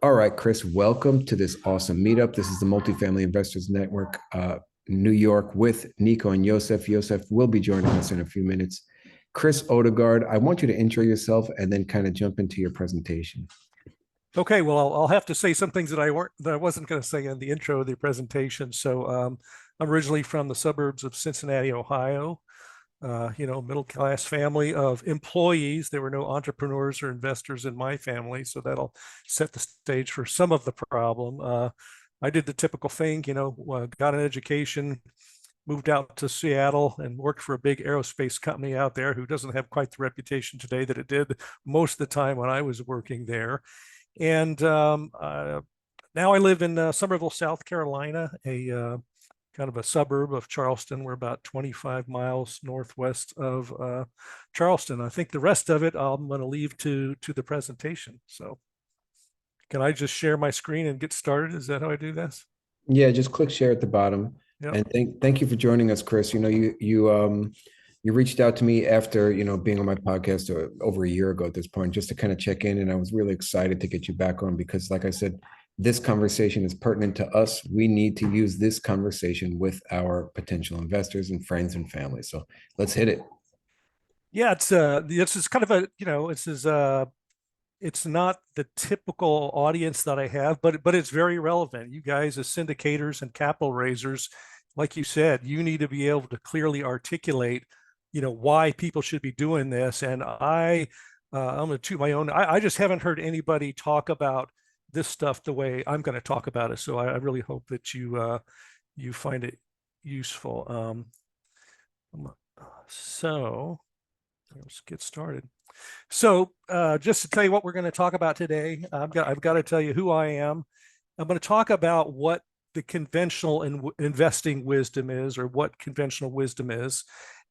All right, Chris, welcome to this awesome meetup. This is the Multifamily Investors Network, New York, with Nico and Yosef. Yosef will be joining us in a few minutes. Chris Odegard, I want you to intro yourself and then kind of jump into your presentation. Okay, well, I'll have to say some things that I wasn't going to say in the intro of the presentation. I'm originally from the suburbs of Cincinnati, Ohio. Middle class family of employees. There were no entrepreneurs or investors in my family, so that'll set the stage for some of the problem. I did the typical thing, got an education, moved out to Seattle, and worked for a big aerospace company out there who doesn't have quite the reputation today that it did most of the time when I was working there. And Now I live in Somerville, South Carolina, a kind of a suburb of Charleston. We're about 25 miles northwest of Charleston. I think the rest of it I'm going to leave to the presentation. So can I just share my screen and get started? Is that how I do this? Yeah, just click share at the bottom. Yep. And thank you for joining us, Chris. You reached out to me after, being on my podcast over a year ago at this point, just to kind of check in. And I was really excited to get you back on because, like I said, this conversation is pertinent to us. We need to use this conversation with our potential investors and friends and family. So let's hit it. Yeah, this is kind of a, it's not the typical audience that I have, but it's very relevant. You guys as syndicators and capital raisers, like you said, you need to be able to clearly articulate, why people should be doing this. And I'm going to toot my own. I just haven't heard anybody talk about this stuff the way I'm going to talk about it. So I really hope that you find it useful. So let's get started. Just to tell you what we're going to talk about today, I've got to tell you who I am. I'm going to talk about what the conventional investing wisdom is, or what conventional wisdom is.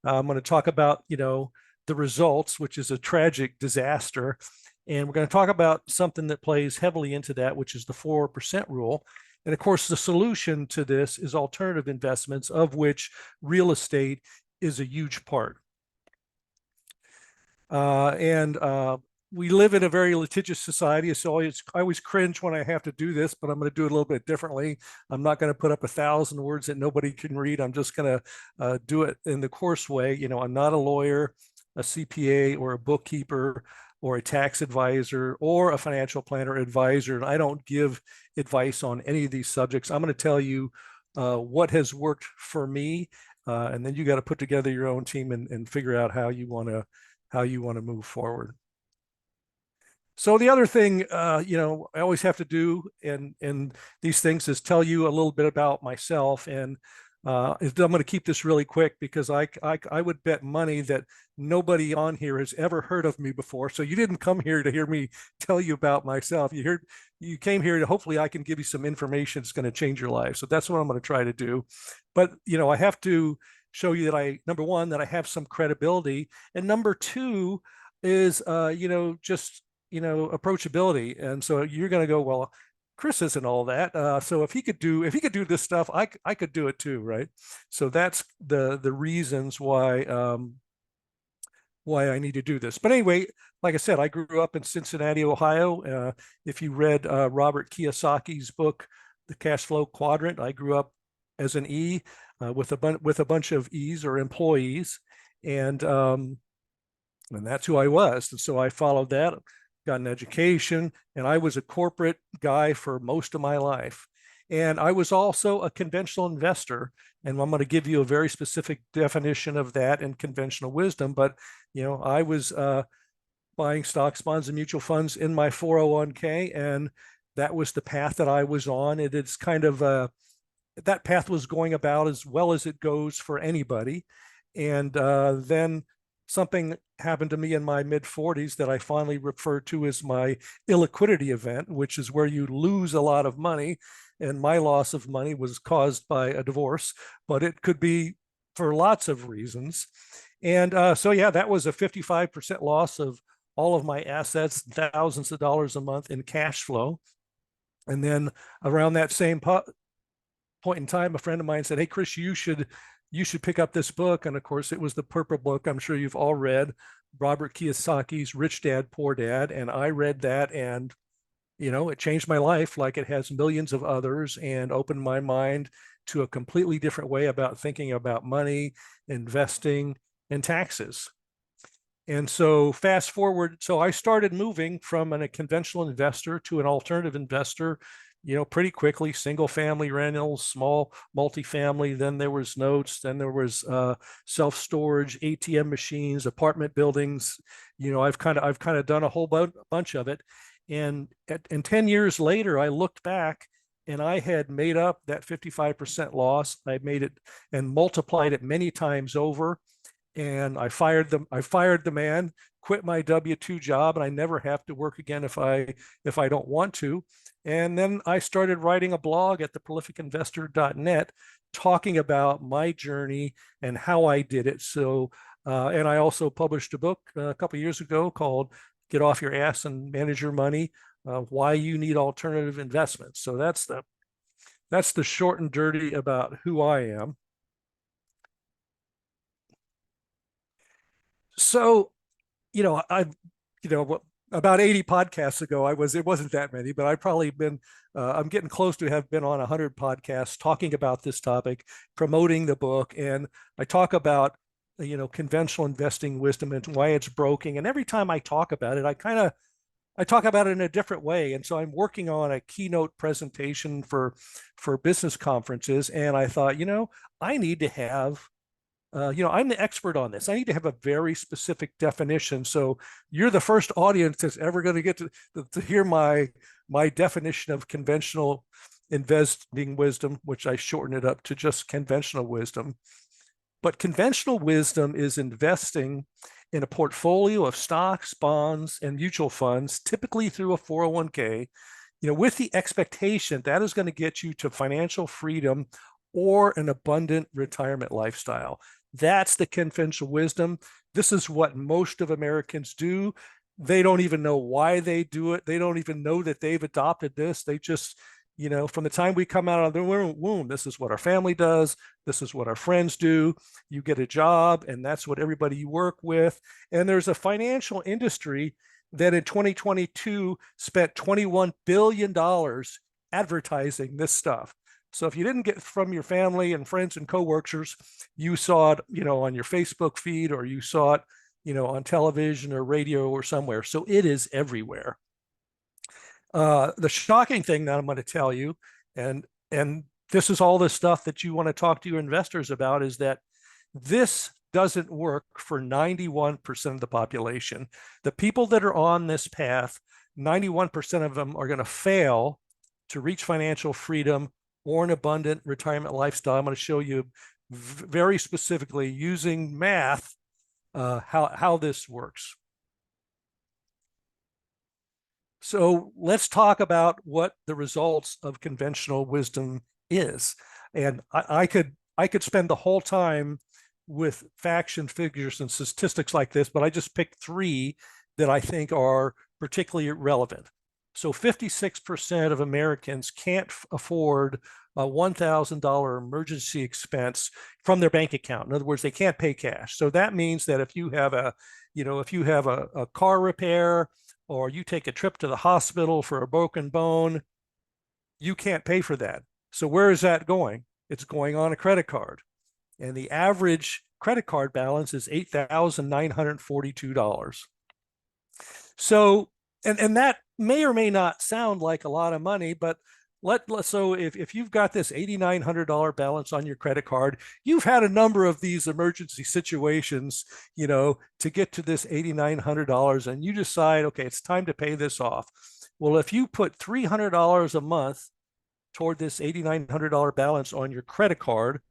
I'm going to talk about, the results, which is a tragic disaster. And we're going to talk about something that plays heavily into that, which is the 4% rule. And of course, the solution to this is alternative investments, of which real estate is a huge part. And We live in a very litigious society. So I always cringe when I have to do this, but I'm going to do it a little bit differently. I'm not going to put up 1,000 words that nobody can read. I'm just going to do it in the course way. I'm not a lawyer, a CPA, or a bookkeeper, or a tax advisor, or a financial planner advisor. And I don't give advice on any of these subjects. I'm going to tell you what has worked for me, and then you got to put together your own team and figure out how you want to move forward. So the other thing, I always have to do in these things is tell you a little bit about myself. And I'm going to keep this really quick because I would bet money that nobody on here has ever heard of me before. So you didn't come here to hear me tell you about myself. You came here to, hopefully I can give you some information that's going to change your life. So that's what I'm going to try to do. But I have to show you that number one, that I have some credibility, and number two is just approachability. And so you're going to go, well, Chris isn't all that. So if he could do this stuff, I could do it too, right? So that's the reasons why I need to do this. But anyway, like I said, I grew up in Cincinnati, Ohio. If you read Robert Kiyosaki's book, The Cash Flow Quadrant, I grew up as an E with a bunch of E's, or employees, and that's who I was. And so I followed that, got an education, and I was a corporate guy for most of my life. And I was also a conventional investor. And I'm going to give you a very specific definition of that in conventional wisdom. But, I was buying stocks, bonds, and mutual funds in my 401k. And that was the path that I was on. It's kind of that path was going about as well as it goes for anybody. And then something happened to me in my mid 40s that I finally refer to as my illiquidity event, which is where you lose a lot of money. And my loss of money was caused by a divorce, but it could be for lots of reasons. And yeah, that was a 55% loss of all of my assets, thousands of dollars a month in cash flow. And then around that same point in time, a friend of mine said, "Hey, Chris, you should pick up this book." And of course, it was the purple book. I'm sure you've all read Robert Kiyosaki's Rich Dad, Poor Dad. And I read that, and It changed my life like it has millions of others, and opened my mind to a completely different way about thinking about money, investing, and taxes. And so fast forward, so I started moving from a conventional investor to an alternative investor, pretty quickly. Single family rentals, small multifamily. Then there was notes. Then there was self storage, ATM machines, apartment buildings. I've kind of done a whole bunch of it. And 10 years later, I looked back and I had made up that 55% loss. I made it and multiplied it many times over, and I fired them. I fired the man, quit my W-2 job, and I never have to work again if I don't want to. And then I started writing a blog at theprolificinvestor.net talking about my journey and how I did it. So, and I also published a book a couple of years ago called "Get Off Your Ass and Manage Your Money: Why You Need Alternative Investments." So that's the short and dirty about who I am. So, I've, about 80 podcasts ago, it wasn't that many, but I've probably been, I'm getting close to have been on 100 podcasts talking about this topic, promoting the book. And I talk about, conventional investing wisdom and why it's broken. And every time I talk about it, I talk about it in a different way. And so I'm working on a keynote presentation for business conferences. And I thought, I need to have I'm the expert on this. I need to have a very specific definition. So you're the first audience that's ever going to get to hear my definition of conventional investing wisdom, which I shorten it up to just conventional wisdom. But conventional wisdom is investing in a portfolio of stocks, bonds, and mutual funds, typically through a 401k, with the expectation that is going to get you to financial freedom or an abundant retirement lifestyle. That's the conventional wisdom. This is what most of Americans do. They don't even know why they do it. They don't even know that they've adopted this. They just, from the time we come out of the womb, this is what our family does. This is what our friends do. You get a job, and that's what everybody you work with. And there's a financial industry that in 2022 spent $21 billion advertising this stuff. So if you didn't get from your family and friends and coworkers, you saw it, on your Facebook feed, or you saw it, on television or radio or somewhere. So it is everywhere. The shocking thing that I'm going to tell you, and this is all the stuff that you want to talk to your investors about, is that this doesn't work for 91% of the population. The people that are on this path, 91% of them are going to fail to reach financial freedom or an abundant retirement lifestyle. I'm going to show you very specifically using math how this works. So let's talk about what the results of conventional wisdom is. And I could spend the whole time with facts and figures and statistics like this, but I just picked three that I think are particularly relevant. So 56% of Americans can't afford a $1,000 emergency expense from their bank account. In other words, they can't pay cash. So that means that if you have a car repair, or you take a trip to the hospital for a broken bone, you can't pay for that. So where is that going? It's going on a credit card. And the average credit card balance is $8,942. So, and that may or may not sound like a lot of money, but so if you've got this $8,900 balance on your credit card, you've had a number of these emergency situations, to get to this $8,900, and you decide, okay, it's time to pay this off. Well, if you put $300 a month toward this $8,900 balance on your credit card,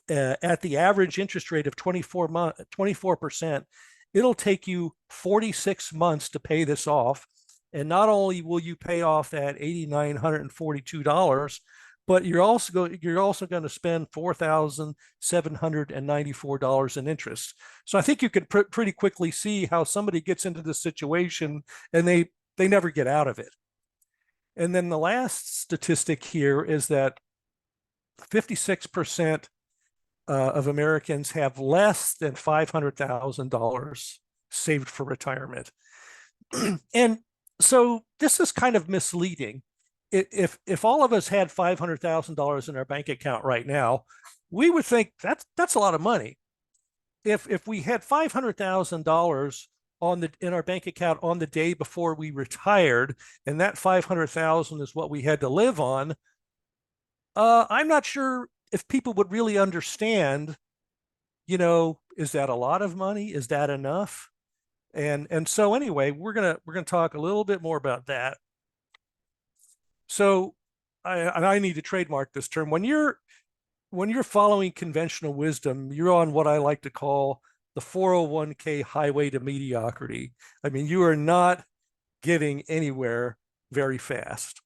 at the average interest rate of 24%, it'll take you 46 months to pay this off. And not only will you pay off that $8,942, but you're also going to spend $4,794 in interest. So I think you could pretty quickly see how somebody gets into this situation and they never get out of it. And then the last statistic here is that 56% of Americans have less than $500,000 saved for retirement. And So this is kind of misleading. If all of us had $500,000 in our bank account right now, we would think that's a lot of money. If we had $500,000 on the in our bank account on the day before we retired, and that 500,000 is what we had to live on, I'm not sure if people would really understand. Is that a lot of money? Is that enough? And so anyway, we're gonna talk a little bit more about that. So I need to trademark this term. When you're following conventional wisdom, you're on what I like to call the 401k highway to mediocrity. I mean, you are not getting anywhere very fast.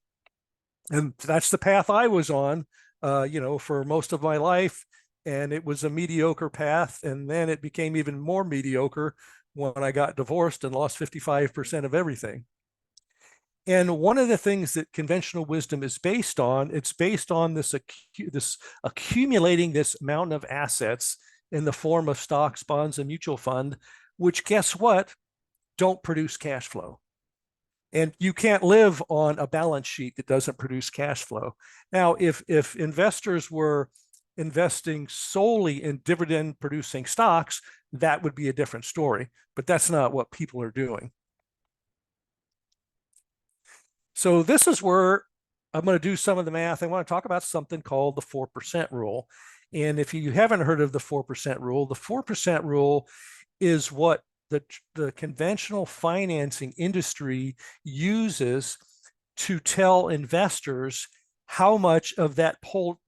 And that's the path I was on, for most of my life. And it was a mediocre path. And then it became even more mediocre when I got divorced and lost 55% of everything. And one of the things that conventional wisdom is based on, it's based on this accumulating this mountain of assets in the form of stocks, bonds, and mutual fund, which guess what? Don't produce cash flow. And you can't live on a balance sheet that doesn't produce cash flow. Now, if investors were investing solely in dividend producing stocks, that would be a different story. But that's not what people are doing. So this is where I'm going to do some of the math. I want to talk about something called the 4% rule. And if you haven't heard of the 4% rule, the 4% rule is what the conventional financing industry uses to tell investors how much of that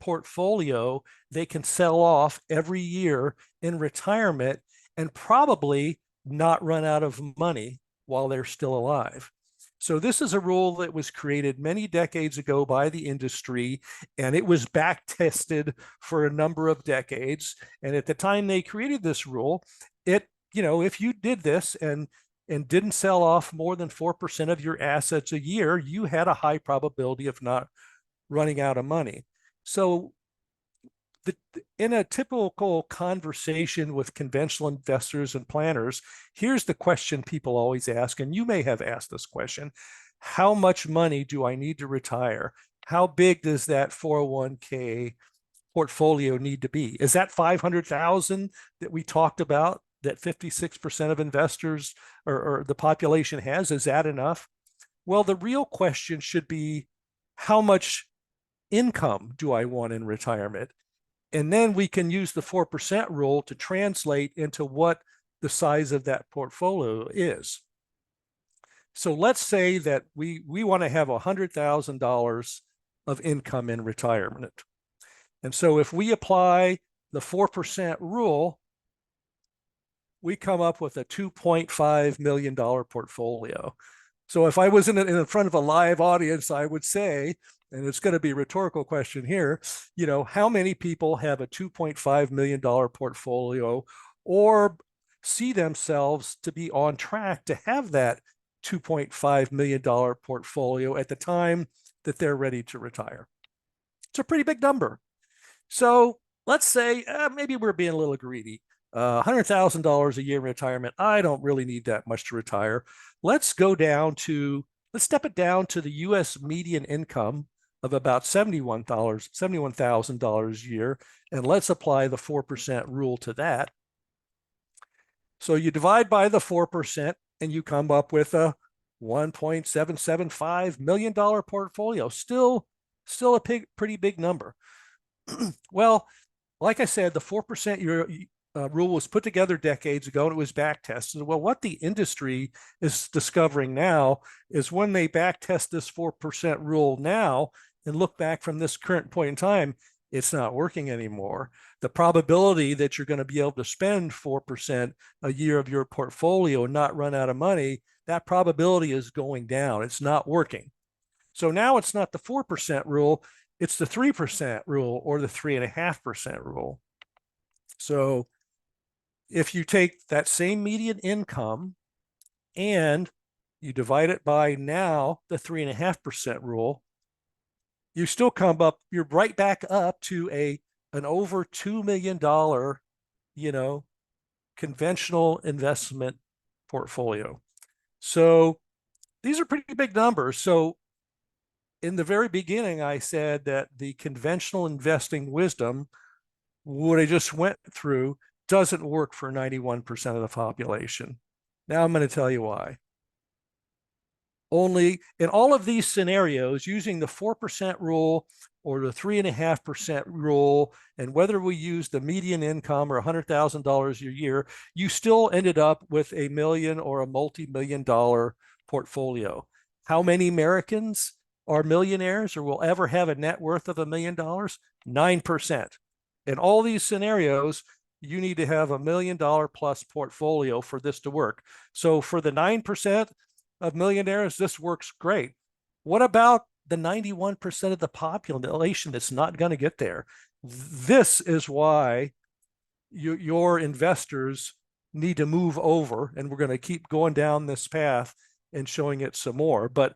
portfolio they can sell off every year in retirement and probably not run out of money while they're still alive. So this is a rule that was created many decades ago by the industry, and it was back tested for a number of decades. And at the time they created this rule, if you did this and didn't sell off more than 4% of your assets a year, you had a high probability of not running out of money. So in a typical conversation with conventional investors and planners, here's the question people always ask, and you may have asked this question: how much money do I need to retire? How big does that 401k portfolio need to be? Is that 500,000 that we talked about that 56% of investors or the population has? Is that enough? Well, the real question should be, how much income do I want in retirement? And then we can use the 4% rule to translate into what the size of that portfolio is. So let's say that we want to have $100,000 of income in retirement. And so if we apply the 4% rule, we come up with a $2.5 million portfolio. So if I was in front of a live audience, I would say, and it's going to be a rhetorical question here, how many people have a $2.5 million portfolio or see themselves to be on track to have that $2.5 million portfolio at the time that they're ready to retire? It's a pretty big number. So let's say maybe we're being a little greedy. $100,000 a year in retirement, I don't really need that much to retire. Let's step it down to the US median income of about $71,000 a year, and let's apply the 4% rule to that. So you divide by the 4% and you come up with a $1.775 million portfolio. Still a pretty big number. Well, like I said, the 4% rule was put together decades ago and it was back tested. Well, what the industry is discovering now is when they back test this 4% rule now and look back from this current point in time, it's not working anymore. The probability that you're going to be able to spend 4% a year of your portfolio and not run out of money, that probability is going down. It's not working. So now it's not the 4% rule, it's the 3% rule or the 3.5% rule. So if you take that same median income and you divide it by now the 3.5% rule, you still you're right back up to an over $2 million, conventional investment portfolio. So these are pretty big numbers. So in the very beginning, I said that the conventional investing wisdom, what I just went through, doesn't work for 91% of the population. Now I'm going to tell you why. Only in all of these scenarios, using the 4% rule or the 3.5% rule, and whether we use the median income or $100,000 a year, you still ended up with a million or a multi-million-dollar portfolio. How many Americans are millionaires or will ever have a net worth of $1 million? 9%. In all these scenarios, you need to have $1 million plus portfolio for this to work. So for the 9% of millionaires, this works great. What about the 91% of the population that's not going to get there? This is why your investors need to move over, and we're going to keep going down this path and showing it some more. But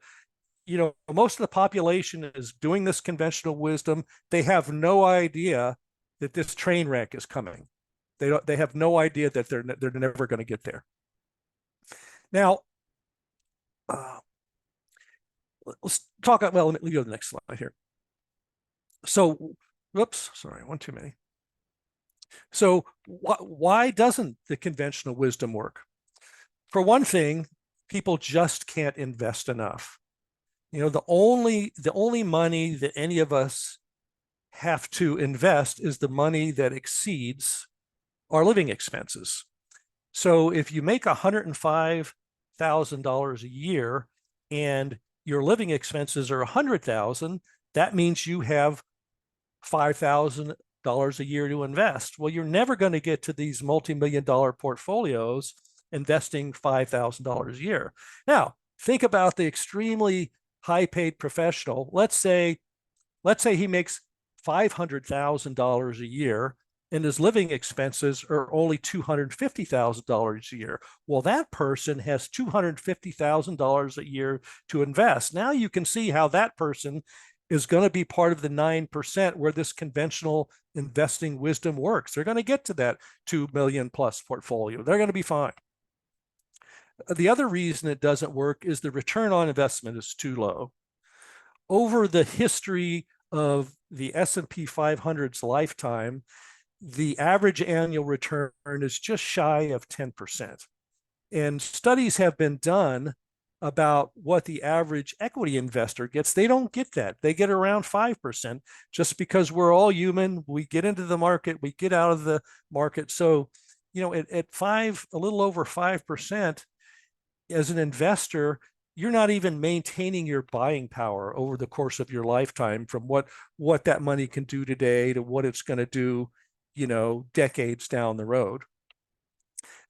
most of the population is doing this conventional wisdom. They have no idea that this train wreck is coming. They have no idea that they're never going to get there. Now, let's talk about, well, let me go to the next slide here. So, whoops, sorry, one too many. So why doesn't the conventional wisdom work? For one thing, people just can't invest enough. The only money that any of us have to invest is the money that exceeds our living expenses. So if you make $105,000 a year and your living expenses are $100,000, that means you have $5,000 a year to invest. Well, you're never going to get to these multi-million-dollar portfolios investing $5,000 a year. Now, think about the extremely high-paid professional. Let's say he makes $500,000 a year and his living expenses are only $250,000 a year. Well, that person has $250,000 a year to invest. Now you can see how that person is going to be part of the 9% where this conventional investing wisdom works. They're going to get to that 2 million plus portfolio. They're going to be fine. The other reason it doesn't work is the return on investment is too low. Over the history of the S&P 500's lifetime, the average annual return is just shy of 10%. And studies have been done about what the average equity investor gets. They don't get that. They get around 5%, just because we're all human. We get into the market, we get out of the market. So, at a little over 5%, as an investor, you're not even maintaining your buying power over the course of your lifetime, from what that money can do today to what it's going to do, decades down the road.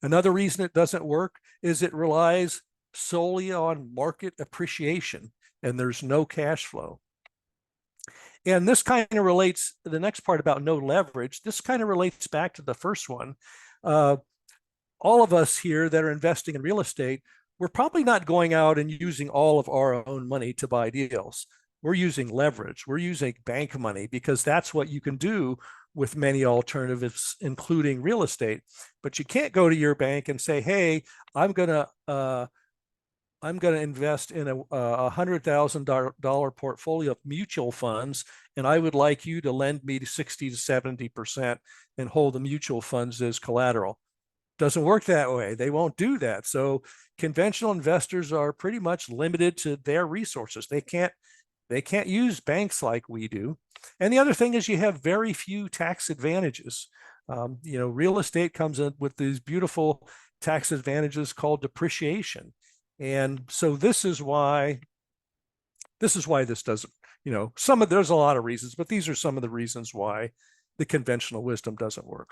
Another reason it doesn't work is it relies solely on market appreciation, and there's no cash flow. And this kind of relates, the next part about no leverage, this kind of relates back to the first one. All of us here that are investing in real estate, we're probably not going out and using all of our own money to buy deals. We're using leverage. We're using bank money, because that's what you can do with many alternatives, including real estate. But you can't go to your bank and say, hey, I'm going to invest in a $100,000 portfolio of mutual funds, and I would like you to lend me to 60 to 70% and hold the mutual funds as collateral. Doesn't work that way. They won't do that. So conventional investors are pretty much limited to their resources. They can't use banks like we do. And the other thing is you have very few tax advantages. Real estate comes in with these beautiful tax advantages called depreciation. And so this is why this doesn't, there's a lot of reasons, but these are some of the reasons why the conventional wisdom doesn't work.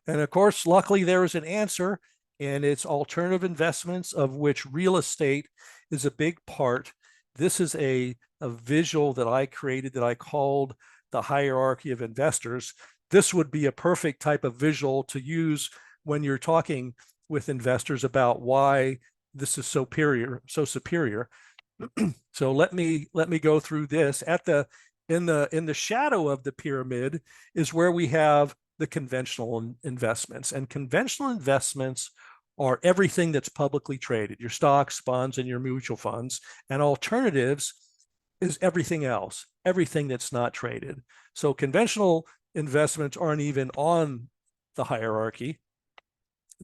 And of course, luckily there is an answer, and it's alternative investments, of which real estate is a big part. This is a visual that I created that I called the hierarchy of investors. This would be a perfect type of visual to use when you're talking with investors about why this is so superior. So let me go through this. In the shadow of the pyramid is where we have the conventional investments, and conventional investments are everything that's publicly traded, your stocks, bonds, and your mutual funds. And alternatives is everything else, everything that's not traded. So conventional investments aren't even on the hierarchy.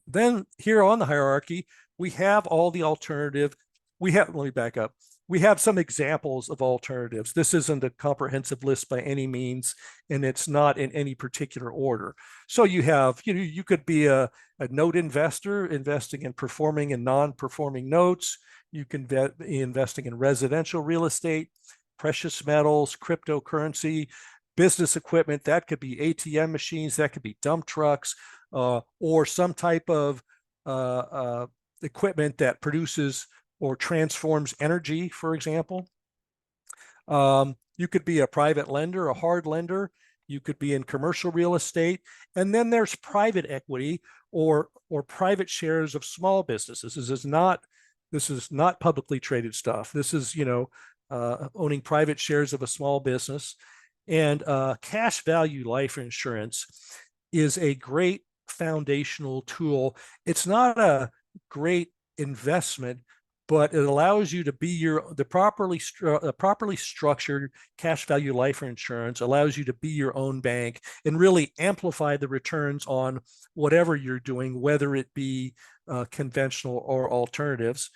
Then here on the hierarchy, we have all the alternative. Let me back up. We have some examples of alternatives. This isn't a comprehensive list by any means, and it's not in any particular order. So you have, you could be a note investor investing in performing and non-performing notes. You can be investing in residential real estate, precious metals, cryptocurrency, business equipment. That could be ATM machines, that could be dump trucks, or some type of equipment that produces or transforms energy, for example. You could be a private lender, a hard lender. You could be in commercial real estate. And then there's private equity or private shares of small businesses. This is not publicly traded stuff. This is, owning private shares of a small business. And cash value life insurance is a great foundational tool. It's not a great investment, but it allows you to be the properly structured cash value life insurance allows you to be your own bank and really amplify the returns on whatever you're doing, whether it be conventional or alternatives.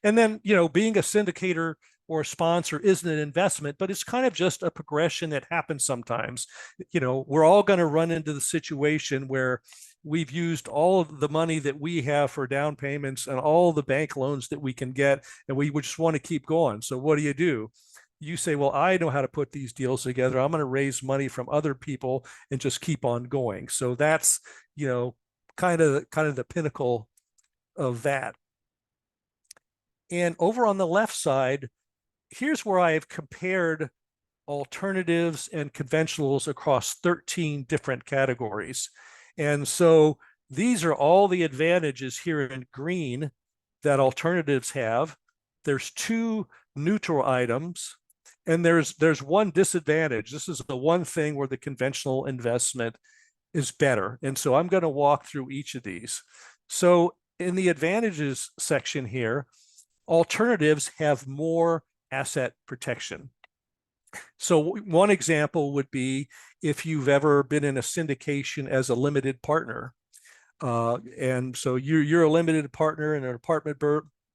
And then, being a syndicator or a sponsor isn't an investment, but it's kind of just a progression that happens sometimes. We're all going to run into the situation where we've used all of the money that we have for down payments and all the bank loans that we can get, and we just want to keep going. So what do? You say, well, I know how to put these deals together. I'm going to raise money from other people and just keep on going. So that's, kind of the pinnacle of that. And over on the left side, here's where I have compared alternatives and conventionals across 13 different categories. And so these are all the advantages here in green that alternatives have. There's 2 neutral items, and there's one disadvantage. This is the one thing where the conventional investment is better. And so I'm going to walk through each of these. So in the advantages section here, alternatives have more asset protection. So one example would be if you've ever been in a syndication as a limited partner. And so you're a limited partner in an apartment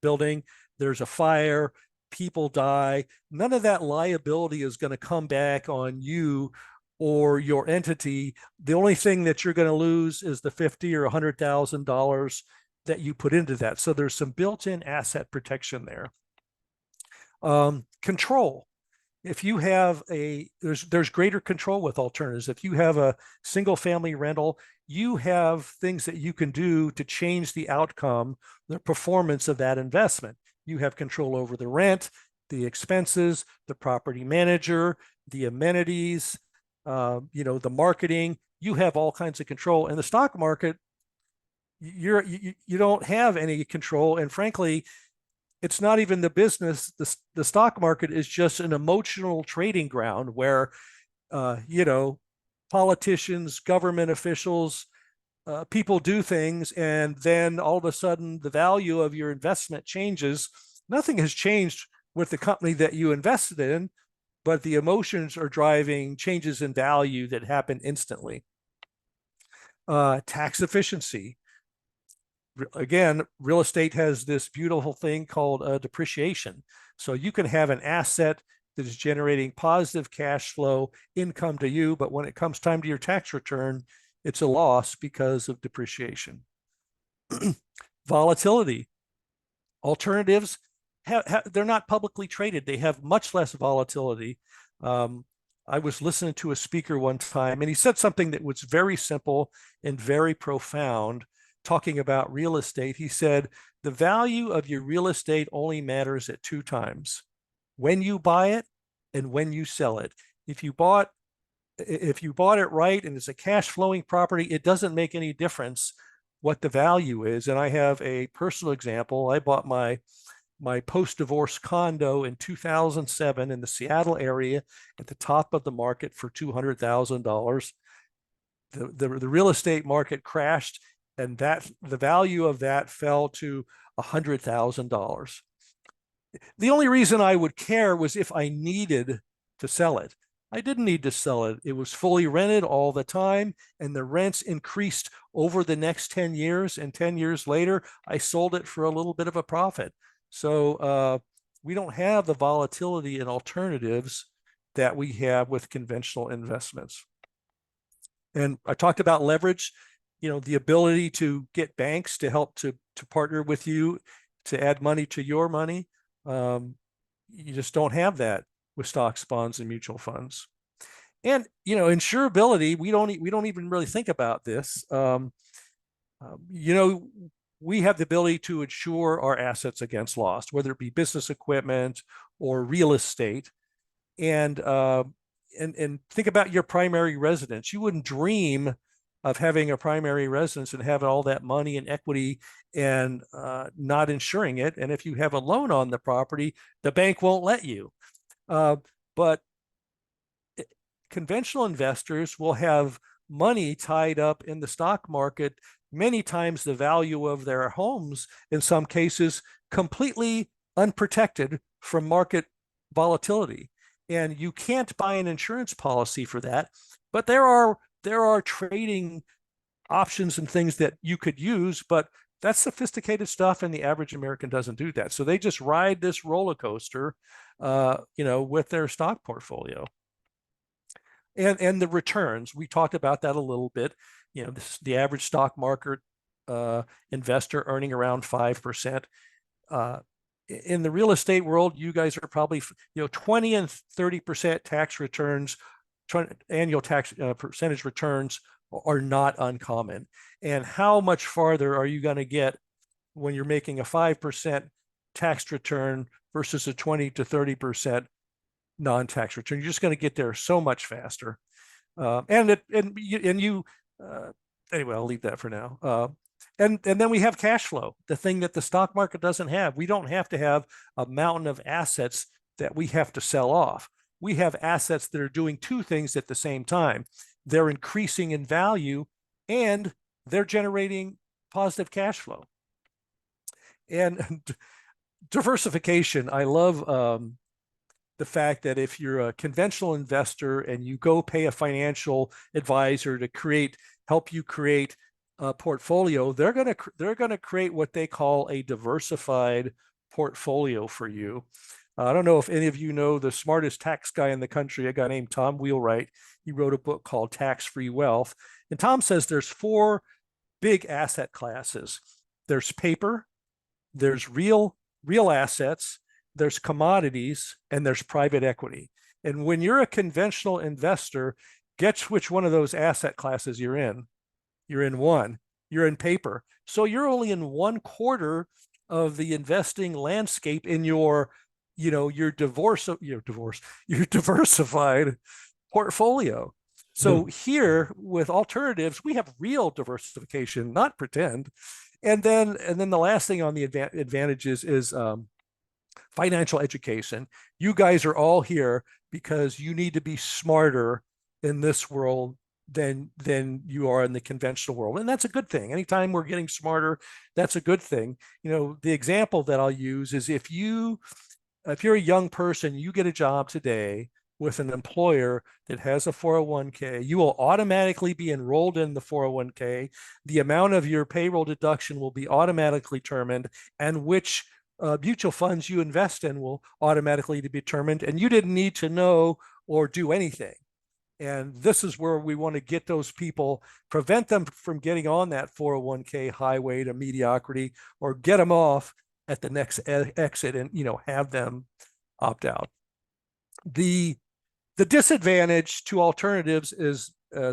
building, there's a fire, people die, none of that liability is going to come back on you or your entity. The only thing that you're going to lose is the $50,000 or $100,000 that you put into that. So there's some built-in asset protection there. Control. If you have there's greater control with alternatives. If you have a single family rental, you have things that you can do to change the outcome, the performance of that investment. You have control over the rent, the expenses, the property manager, the amenities, the marketing. You have all kinds of control. In the stock market, you don't have any control, and frankly, it's not even the business. The stock market is just an emotional trading ground where, politicians, government officials, people do things, and then all of a sudden the value of your investment changes. Nothing has changed with the company that you invested in, but the emotions are driving changes in value that happen instantly. Tax efficiency. Again, real estate has this beautiful thing called depreciation. So you can have an asset that is generating positive cash flow income to you, but when it comes time to your tax return, it's a loss because of depreciation. Volatility. Alternatives, they're not publicly traded. They have much less volatility. I was listening to a speaker one time, and he said something that was very simple and very profound. Talking about real estate, he said, the value of your real estate only matters at 2 times: when you buy it and when you sell it. If you bought it right and it's a cash flowing property, it doesn't make any difference what the value is. And I have a personal example. I bought my post-divorce condo in 2007 in the Seattle area at the top of the market for $200,000. The real estate market crashed, and that the value of that fell to $100,000. The only reason I would care was if I needed to sell it. I didn't need to sell it. It was fully rented all the time, and the rents increased over the next 10 years. And 10 years later, I sold it for a little bit of a profit. So we don't have the volatility in alternatives that we have with conventional investments. And I talked about leverage, the ability to get banks to help to partner with you to add money to your money. You just don't have that with stocks, bonds, and mutual funds. And insurability, we don't even really think about this. We have the ability to insure our assets against loss, whether it be business equipment or real estate. And think about your primary residence. You wouldn't dream of having a primary residence and having all that money and equity and not insuring it. And if you have a loan on the property, the bank won't let you. But conventional investors will have money tied up in the stock market, many times the value of their homes, in some cases, completely unprotected from market volatility. And you can't buy an insurance policy for that, but there are trading options and things that you could use, but that's sophisticated stuff, and the average American doesn't do that. So they just ride this roller coaster, with their stock portfolio. And the returns, we talked about that a little bit. The average stock market investor earning around 5%. In the real estate world, you guys are probably 20 and 30% tax returns, annual tax percentage returns are not uncommon. And how much farther are you going to get when you're making a 5% tax return versus a 20 to 30% non-tax return? You're just going to get there so much faster. Anyway, I'll leave that for now. And then we have cash flow, the thing that the stock market doesn't have. We don't have to have a mountain of assets that we have to sell off. We have assets that are doing two things at the same time. They're increasing in value and they're generating positive cash flow. And diversification, I love the fact that if you're a conventional investor and you go pay a financial advisor to help you create a portfolio, they're going to create what they call a diversified portfolio for you. I don't know if any of you know the smartest tax guy in the country, a guy named Tom Wheelwright. He wrote a book called Tax-Free Wealth. And Tom says there's 4 big asset classes. There's paper, there's real assets, there's commodities, and there's private equity. And when you're a conventional investor, guess which one of those asset classes you're in? You're in one. You're in paper. So you're only in 1/4 of the investing landscape in your diversified portfolio. So here with alternatives, we have real diversification, not pretend. And then the last thing on the advantages is financial education. You guys are all here because you need to be smarter in this world than you are in the conventional world. And that's a good thing. Anytime we're getting smarter, that's a good thing. The example that I'll use is if you're a young person, you get a job today with an employer that has a 401k, you will automatically be enrolled in the 401k. The amount of your payroll deduction will be automatically determined, and which mutual funds you invest in will automatically be determined, and you didn't need to know or do anything. And this is where we want to get those people, prevent them from getting on that 401k highway to mediocrity, or get them off at the next exit and have them opt out. The disadvantage to alternatives is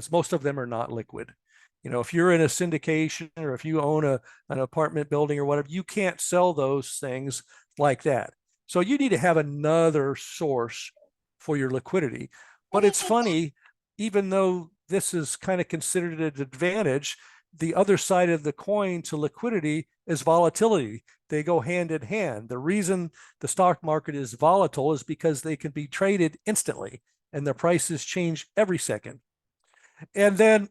most of them are not liquid. If you're in a syndication or if you own an apartment building or whatever, you can't sell those things like that. So you need to have another source for your liquidity. But it's funny, even though this is kind of considered an advantage, the other side of the coin to liquidity is volatility. They go hand in hand. The reason the stock market is volatile is because they can be traded instantly and the prices change every second. And then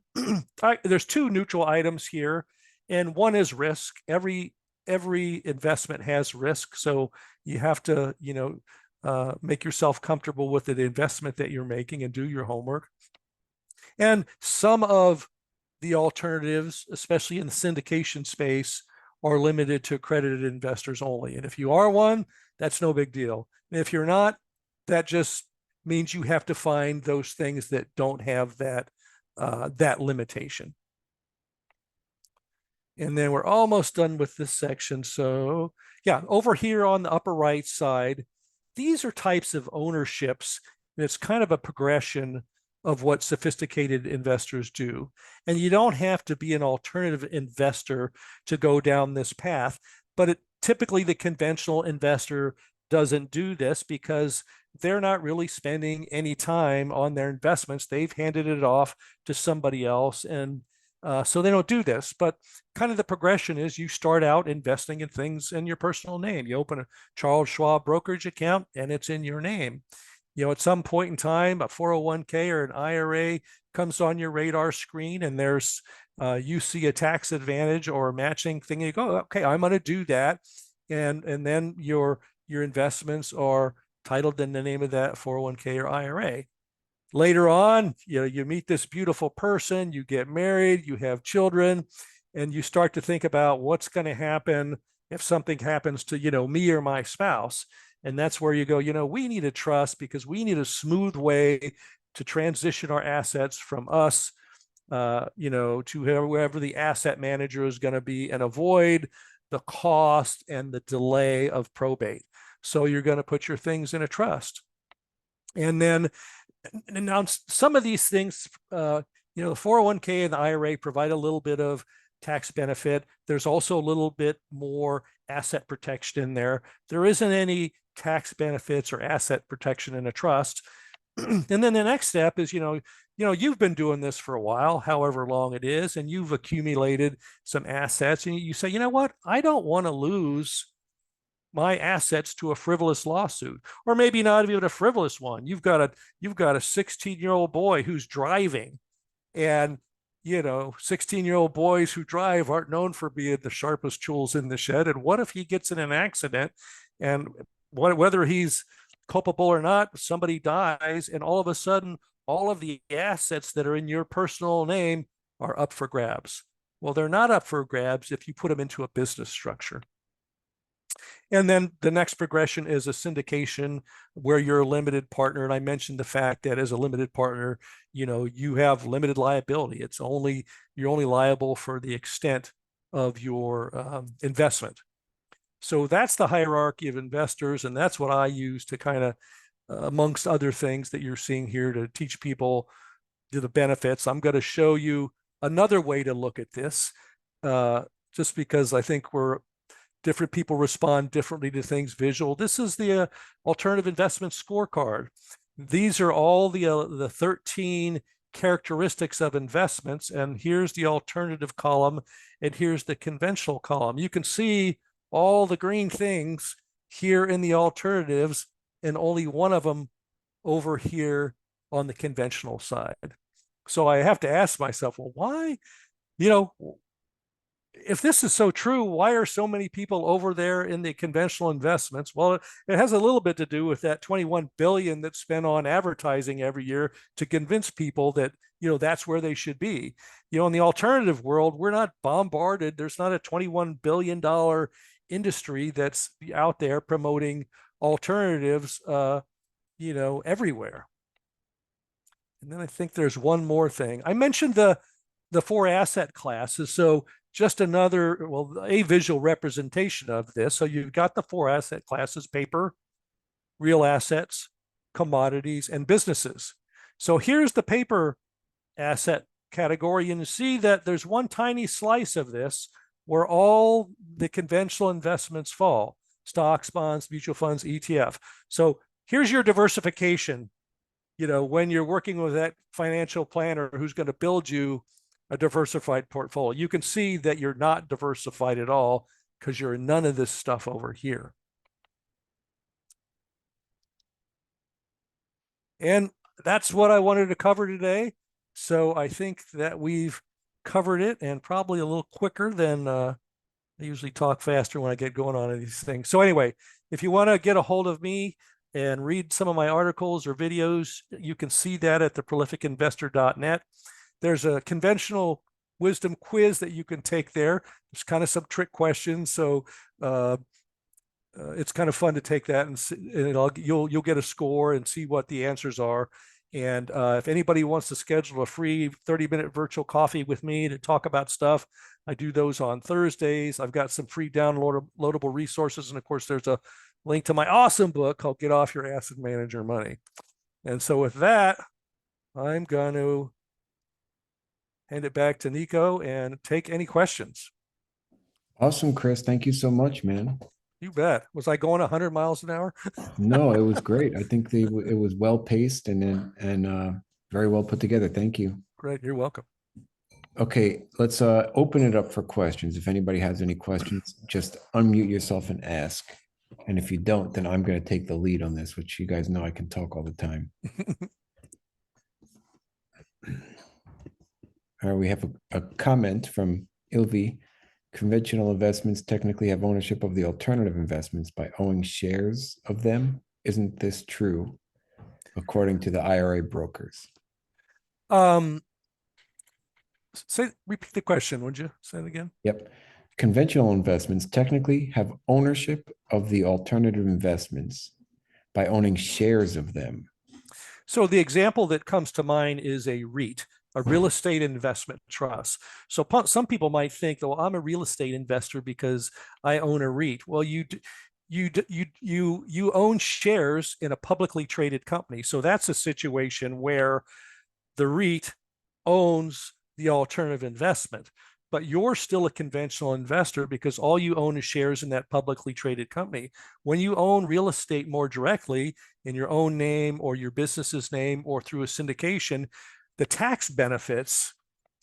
there's 2 neutral items here. And one is risk. Every investment has risk, so you have to, make yourself comfortable with the investment that you're making and do your homework. And some of the alternatives, especially in the syndication space, are limited to accredited investors only. And if you are one, that's no big deal. And if you're not, that just means you have to find those things that don't have that limitation. And then we're almost done with this section. So yeah, over here on the upper right side, these are types of ownerships. And it's kind of a progression of what sophisticated investors do. And you don't have to be an alternative investor to go down this path, but typically the conventional investor doesn't do this because they're not really spending any time on their investments. They've handed it off to somebody else, and so they don't do this. But kind of the progression is you start out investing in things in your personal name. You open a Charles Schwab brokerage account and it's in your name. At some point in time, a 401k or an IRA comes on your radar screen, and there's you see a tax advantage or a matching thing. And you go, okay, I'm going to do that, and then your investments are titled in the name of that 401k or IRA. Later on, you meet this beautiful person, you get married, you have children, and you start to think about what's going to happen if something happens to, me or my spouse. And that's where you go, we need a trust because we need a smooth way to transition our assets from us, to whoever the asset manager is going to be, and avoid the cost and the delay of probate. So you're going to put your things in a trust. And then now some of these things, the 401k and the IRA provide a little bit of tax benefit. There's also a little bit more asset protection in there. There isn't any tax benefits or asset protection in a trust. And then the next step is, you've been doing this for a while, however long it is, and you've accumulated some assets, and you say, you know what, I don't want to lose my assets to a frivolous lawsuit, or maybe not even a frivolous one. You've got a 16-year-old boy who's driving, and 16-year-old boys who drive aren't known for being the sharpest tools in the shed. And what if he gets in an accident, and whether he's culpable or not, somebody dies, and all of a sudden all of the assets that are in your personal name are up for grabs? Well, they're not up for grabs if you put them into a business structure. And then the next progression is a syndication where you're a limited partner. And I mentioned the fact that as a limited partner, you have limited liability. You're only liable for the extent of your investment. So that's the hierarchy of investors. And that's what I use to kind of, amongst other things that you're seeing here, to teach people the benefits. I'm going to show you another way to look at this, just because I think different people respond differently to things visual. This is the alternative investment scorecard. These are all the 13 characteristics of investments, and here's the alternative column, and here's the conventional column. You can see all the green things here in the alternatives, and only one of them over here on the conventional side. So I have to ask myself, well, why, if this is so true, why are so many people over there in the conventional investments? Well, it has a little bit to do with that 21 billion that's spent on advertising every year to convince people that, that's where they should be. In the alternative world, we're not bombarded. There's not a $21 billion industry that's out there promoting alternatives, everywhere. And then I think there's one more thing. I mentioned the 4 asset classes. So just a visual representation of this. So you've got the 4 asset classes: paper, real assets, commodities, and businesses. So here's the paper asset category, and you see that there's one tiny slice of this where all the conventional investments fall: stocks, bonds, mutual funds, ETF. So here's your diversification, when you're working with that financial planner who's going to build you a diversified portfolio. You can see that you're not diversified at all because you're in none of this stuff over here. And that's what I wanted to cover today. So I think that we've covered it, and probably a little quicker than I usually talk faster when I get going on these things. So anyway, if you want to get a hold of me and read some of my articles or videos, you can see that at theprolificinvestor.net. There's a conventional wisdom quiz that you can take there. There's kind of some trick questions, so it's kind of fun to take that, and you'll get a score and see what the answers are. And if anybody wants to schedule a free 30-minute virtual coffee with me to talk about stuff, I do those on Thursdays. I've got some free downloadable resources. And of course, there's a link to my awesome book called Get Off Your Ass and Manage Your Money. And so with that, I'm going to hand it back to Nico and take any questions. Awesome, Chris. Thank you so much, man. You bet. Was I going 100 miles an hour? No, it was great. I think it was well paced and very well put together. Thank you. Great. You're welcome. Okay, let's open it up for questions. If anybody has any questions, just unmute yourself and ask. And if you don't, then I'm going to take the lead on this, which you guys know I can talk all the time. All right, we have a comment from Ilvi. Conventional investments technically have ownership of the alternative investments by owning shares of them. Isn't this true, according to the IRA brokers? Repeat the question, would you? Say it again. Yep. Conventional investments technically have ownership of the alternative investments by owning shares of them. So the example that comes to mind is a REIT, a real estate investment trust. So some people might think, well, I'm a real estate investor because I own a REIT. Well, you own shares in a publicly traded company. So that's a situation where the REIT owns the alternative investment, but you're still a conventional investor because all you own is shares in that publicly traded company. When you own real estate more directly in your own name or your business's name or through a syndication, the tax benefits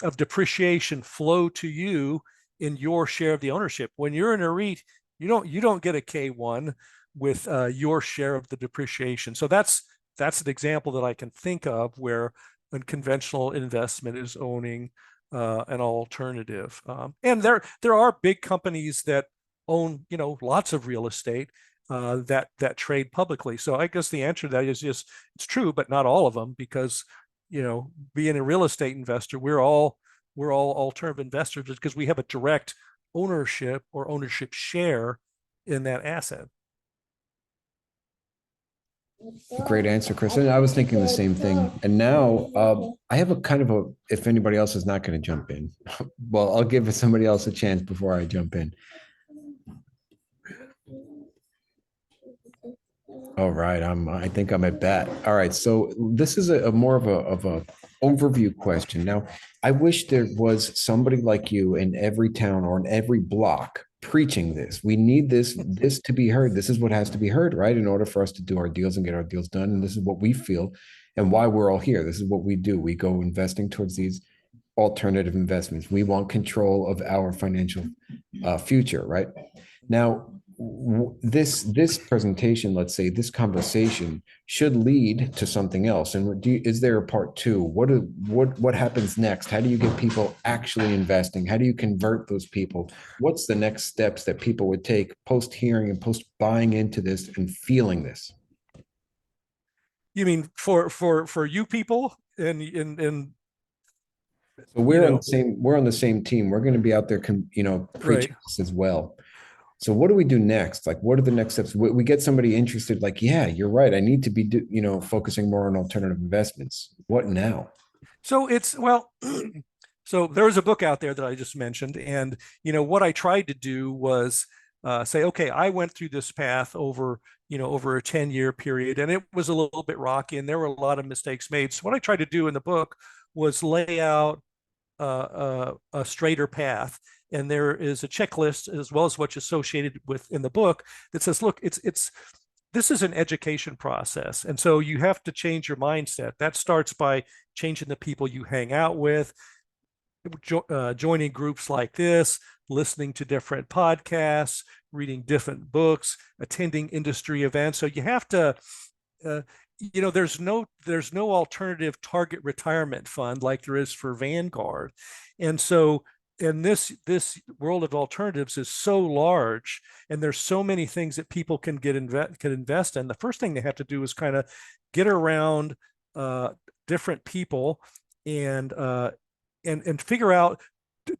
of depreciation flow to you in your share of the ownership. When you're in a REIT, you don't get a K1 with your share of the depreciation. So that's an example that I can think of where a conventional investment is owning an alternative. And there are big companies that own lots of real estate that trade publicly. So I guess the answer to that is just it's true, but not all of them, because being a real estate investor, we're all alternative investors because we have a direct ownership or ownership share in that asset. Great answer, Chris. And I was thinking the same thing. And now I have a kind of a, if anybody else is not going to jump in, well, I'll give somebody else a chance before I jump in. All right, I think I'm at bat. All right, so this is a more of a overview question. Now, I wish there was somebody like you in every town or in every block preaching this. We need this to be heard. This is what has to be heard, right? In order for us to do our deals and get our deals done. And this is what we feel and why we're all here. This is what we do. We go investing towards these alternative investments. We want control of our financial future, right? Now, this presentation, let's say this conversation should lead to something else. And is there a part two? What happens next? How do you get people actually investing? How do you convert those people? What's the next steps that people would take post hearing and post buying into this and feeling this? You mean for you people and so we're on the same team. We're going to be out there, preaching right. this as well. So what do we do next? Like, what are the next steps? We get somebody interested, like, yeah, you're right. I need to be, focusing more on alternative investments. What now? So so there was a book out there that I just mentioned. And, what I tried to do was say, okay, I went through this path over a 10-year period, and it was a little bit rocky and there were a lot of mistakes made. So what I tried to do in the book was lay out a straighter path. And there is a checklist as well as what's associated with in the book that says, look, this is an education process. And so you have to change your mindset. That starts by changing the people you hang out with, joining groups like this, listening to different podcasts, reading different books, attending industry events. So you have to, there's no alternative target retirement fund like there is for Vanguard. And so, and this world of alternatives is so large, and there's so many things that people can invest in. The first thing they have to do is kind of get around uh, different people and and figure out,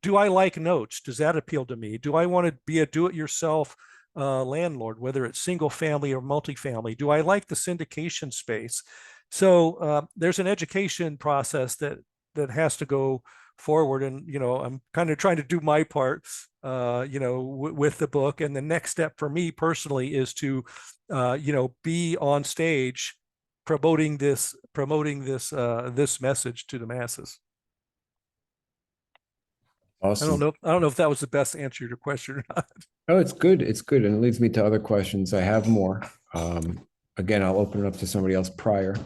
do I like notes? Does that appeal to me? Do I want to be a do-it-yourself landlord, whether it's single family or multifamily? Do I like the syndication space? So there's an education process that has to go forward, and I'm kind of trying to do my part, with the book. And the next step for me personally is to, be on stage promoting this message to the masses. Awesome. I don't know if that was the best answer to your question or not. Oh, it's good. It's good. And it leads me to other questions. I have more. Again, I'll open it up to somebody else prior.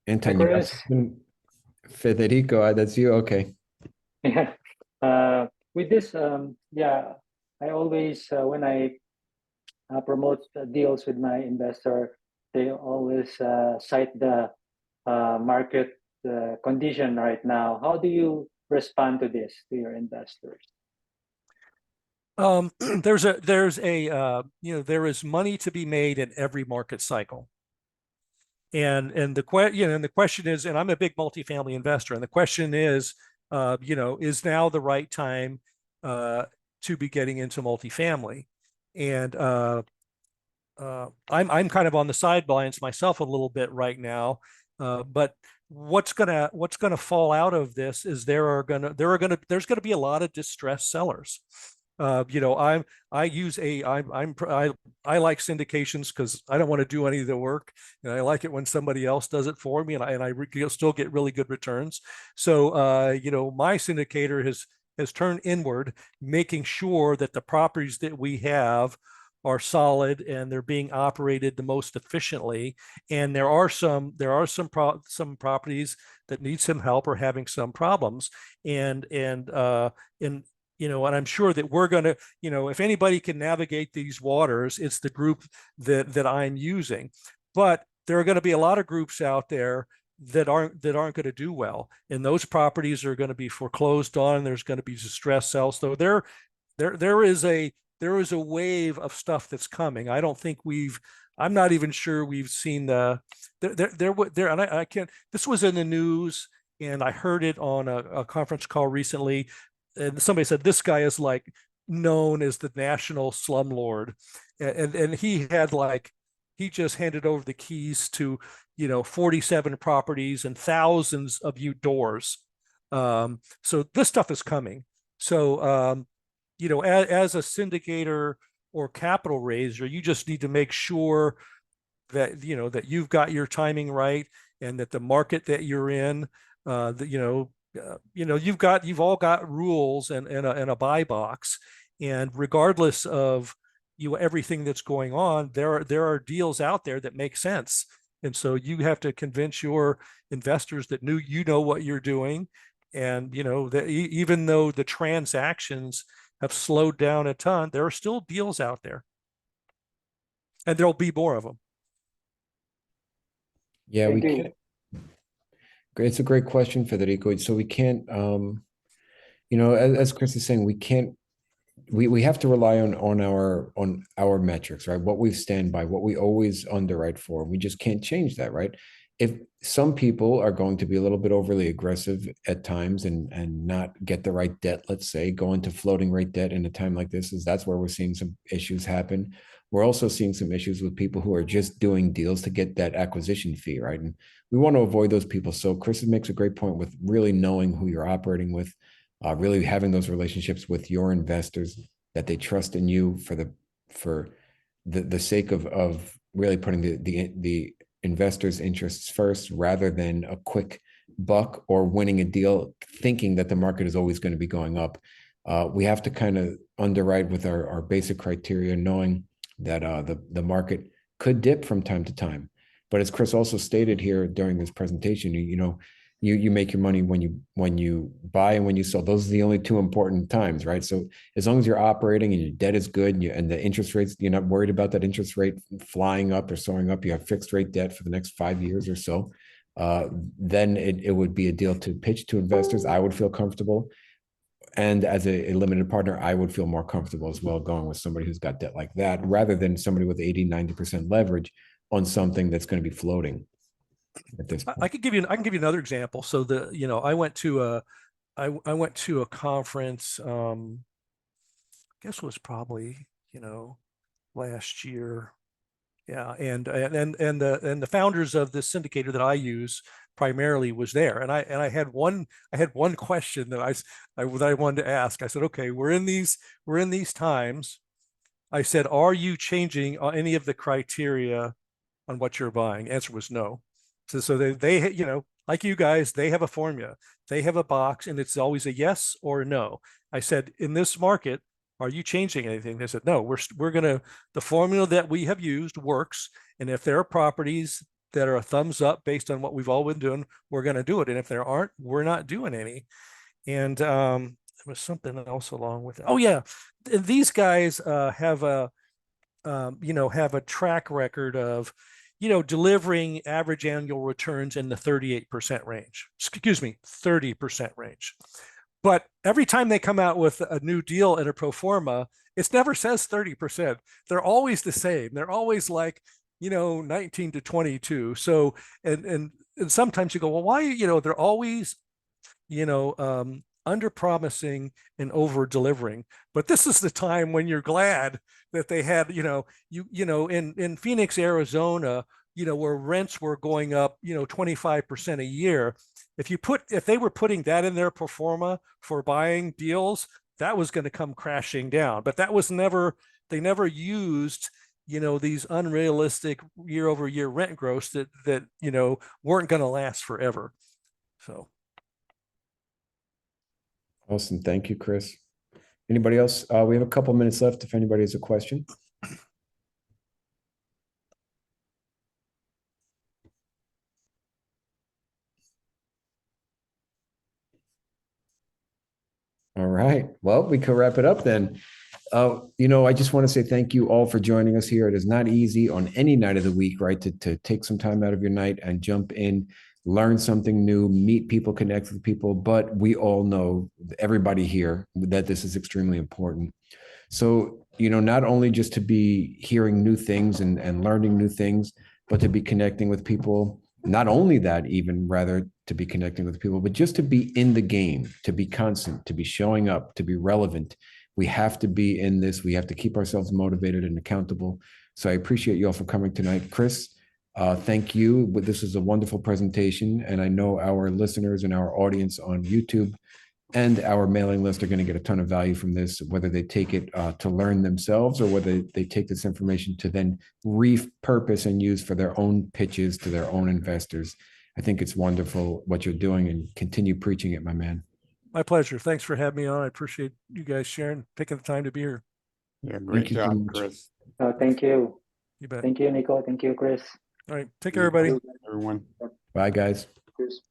Anton, you have Chris. something? Federico, that's you. Okay. Yeah. With this, yeah, I always, when I promote deals with my investor, they always cite the market condition right now. How do you respond to this to your investors? There is money to be made in every market cycle. And the question is, and I'm a big multifamily investor, and the question is, is now the right time to be getting into multifamily? And I'm kind of on the sidelines myself a little bit right now, but what's gonna fall out of this is there's gonna be a lot of distressed sellers. I use I like syndications because I don't want to do any of the work, and I like it when somebody else does it for me, and I still get really good returns. So my syndicator has turned inward, making sure that the properties that we have are solid and they're being operated the most efficiently. And there are some properties that need some help or having some problems. And I'm sure that we're going to, if anybody can navigate these waters, it's the group that I'm using. But there are going to be a lot of groups out there that aren't going to do well, and those properties are going to be foreclosed on, and there's going to be distressed sales. So there is a wave of stuff that's coming. I'm not even sure we've seen and I can't, this was in the news, and I heard it on a conference call recently, and somebody said this guy is like known as the national slumlord, and he just handed over the keys to 47 properties and thousands of doors. So this stuff is coming. So as a syndicator or capital raiser, you just need to make sure that that you've got your timing right, and that the market that you're in, you've all got rules and a buy box, and regardless of everything that's going on, there are deals out there that make sense, and so you have to convince your investors that what you're doing, and that even though the transactions have slowed down a ton, there are still deals out there, and there'll be more of them. Yeah, we can't. It's a great question, Federico. So we can't, as Chris is saying, we can't. We have to rely on our metrics, right? What we stand by, what we always underwrite for. We just can't change that, right? If some people are going to be a little bit overly aggressive at times and not get the right debt, let's say, go into floating rate debt in a time like this, that's where we're seeing some issues happen. We're also seeing some issues with people who are just doing deals to get that acquisition fee, right? And we want to avoid those people. So Chris makes a great point with really knowing who you're operating with, really having those relationships with your investors, that they trust in you for the sake of really putting the investors' interests first, rather than a quick buck or winning a deal thinking that the market is always going to be going up. We have to kind of underwrite with our basic criteria, knowing that the market could dip from time to time. But as Chris also stated here during this presentation, you make your money when you buy and when you sell. Those are the only two important times, right? So as long as you're operating and your debt is good and the interest rates, you're not worried about that interest rate flying up or soaring up. You have fixed rate debt for the next 5 years or so. Then it would be a deal to pitch to investors. I would feel comfortable. And as a limited partner, I would feel more comfortable as well going with somebody who's got debt like that, rather than somebody with 80-90% leverage on something that's going to be floating at this point. I can give you another example. So I went to a conference, I guess it was probably, last year. Yeah. And the founders of this syndicator that I use primarily was there. And I had one question that I wanted to ask. I said, okay, we're in these times. I said, are you changing any of the criteria on what you're buying? Answer was no. So they like you guys, they have a formula, they have a box, and it's always a yes or a no. I said, in this market, are you changing anything? They said, no, the formula that we have used works. And if there are properties that are a thumbs up based on what we've all been doing, we're going to do it. And if there aren't, we're not doing any. And there was something else along with it. Oh yeah. These guys have a track record of, delivering average annual returns in the 38% range. Excuse me, 30% range. But every time they come out with a new deal in a pro forma, it never says 30%. They're always the same. They're always like, 19 to 22. So, and sometimes you go, well, why, they're always, under promising and over delivering. But this is the time when you're glad that they had, in Phoenix, Arizona, where rents were going up, 25% a year. If they were putting that in their pro forma for buying deals, that was going to come crashing down. But they never used, these unrealistic year over year rent growths that weren't going to last forever. So. Awesome. Thank you, Chris. Anybody else? We have a couple minutes left if anybody has a question. All right. Well, we could wrap it up then. I just want to say thank you all for joining us here. It is not easy on any night of the week, right, to take some time out of your night and jump in, learn something new, meet people, connect with people. But we all know, everybody here, that this is extremely important. So, not only just to be hearing new things and learning new things, but to be connecting with people. Not only that, even rather to be connecting with people, but just to be in the game, to be constant, to be showing up, to be relevant. We have to be in this. We have to keep ourselves motivated and accountable. So I appreciate you all for coming tonight. Chris, thank you. This is a wonderful presentation. And I know our listeners and our audience on YouTube and our mailing list are going to get a ton of value from this, whether they take it to learn themselves or whether they take this information to then repurpose and use for their own pitches to their own investors. I think it's wonderful what you're doing, and continue preaching it, my man. My pleasure. Thanks for having me on. I appreciate you guys sharing, taking the time to be here. Yeah, great job, Chris. Thank you. You bet. Thank you, Nico. Thank you, Chris. All right. Take care, everybody. Everyone. Bye, guys. Cheers.